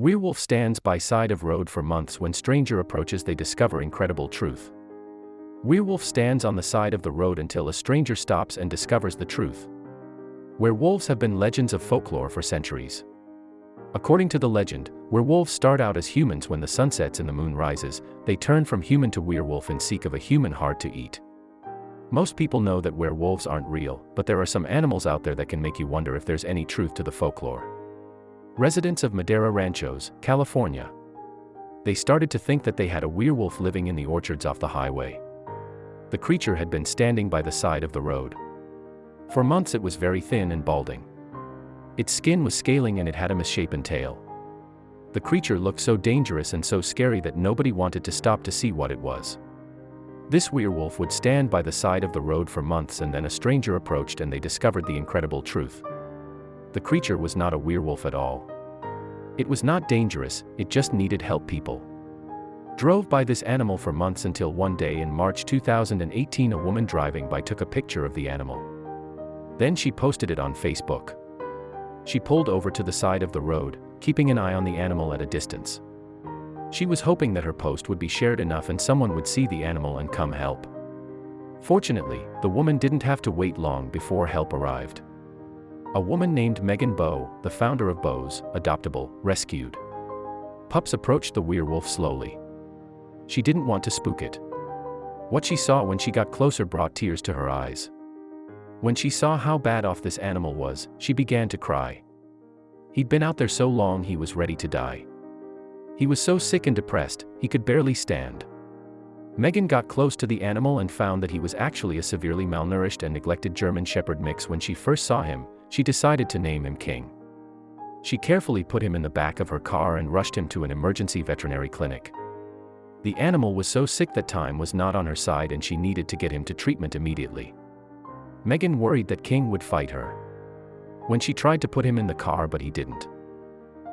Werewolf stands by side of road for months. When stranger approaches, they discover incredible truth. Werewolf stands on the side of the road until a stranger stops and discovers the truth. Werewolves have been legends of folklore for centuries. According to the legend, werewolves start out as humans. When the sun sets and the moon rises, they turn from human to werewolf in seek of a human heart to eat. Most people know that werewolves aren't real, but there are some animals out there that can make you wonder if there's any truth to the folklore. Residents of Madera Ranchos, California. They started to think that they had a werewolf living in the orchards off the highway. The creature had been standing by the side of the road. For months it was very thin and balding. Its skin was scaling and it had a misshapen tail. The creature looked so dangerous and so scary that nobody wanted to stop to see what it was. This werewolf would stand by the side of the road for months, and then a stranger approached and they discovered the incredible truth. The creature was not a werewolf at all. It was not dangerous, it just needed help. People drove by this animal for months until one day in March 2018 a woman driving by took a picture of the animal. Then she posted it on Facebook. She pulled over to the side of the road, keeping an eye on the animal at a distance. She was hoping that her post would be shared enough and someone would see the animal and come help. Fortunately, the woman didn't have to wait long before help arrived. A woman named Bowe, the founder of Bowe's Adoptable, rescued pups, approached the werewolf slowly. She didn't want to spook it. What she saw when she got closer brought tears to her eyes. When she saw how bad off this animal was, she began to cry. He'd been out there so long he was ready to die. He was so sick and depressed, he could barely stand. Megan got close to the animal and found that he was actually a severely malnourished and neglected German Shepherd mix. When she first saw him, she decided to name him King. She carefully put him in the back of her car and rushed him to an emergency veterinary clinic. The animal was so sick that time was not on her side and she needed to get him to treatment immediately. Megan worried that King would fight her when she tried to put him in the car, but he didn't.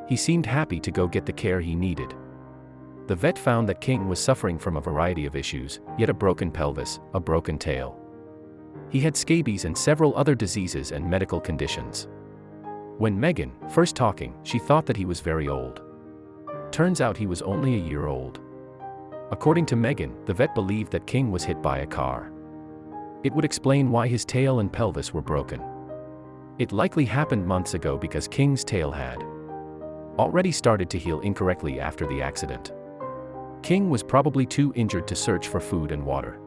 He seemed happy to go get the care he needed. The vet found that King was suffering from a variety of issues, yet a broken pelvis, a broken tail. He had scabies and several other diseases and medical conditions. When Megan first talking, she thought that he was very old. Turns out he was only a year old. According to Megan, the vet believed that King was hit by a car. It would explain why his tail and pelvis were broken. It likely happened months ago because King's tail had already started to heal incorrectly after the accident. King was probably too injured to search for food and water.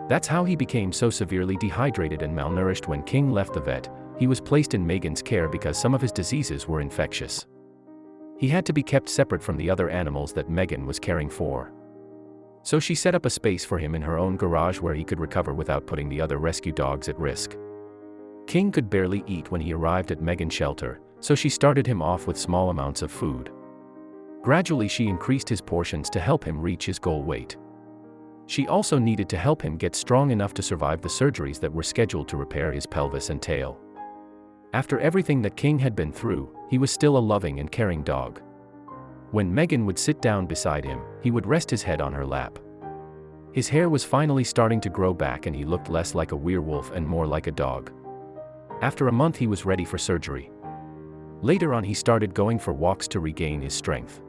That's how he became so severely dehydrated and malnourished. When King left the vet, he was placed in Megan's care because some of his diseases were infectious. He had to be kept separate from the other animals that Megan was caring for. So she set up a space for him in her own garage where he could recover without putting the other rescue dogs at risk. King could barely eat when he arrived at Megan's shelter, so she started him off with small amounts of food. Gradually she increased his portions to help him reach his goal weight. She also needed to help him get strong enough to survive the surgeries that were scheduled to repair his pelvis and tail. After everything that King had been through, he was still a loving and caring dog. When Megan would sit down beside him, he would rest his head on her lap. His hair was finally starting to grow back and he looked less like a werewolf and more like a dog. After a month he was ready for surgery. Later on he started going for walks to regain his strength.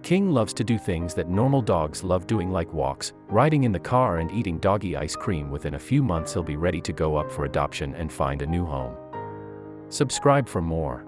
King loves to do things that normal dogs love doing, like walks, riding in the car and eating doggy ice cream. Within a few months he'll be ready to go up for adoption and find a new home. Subscribe for more.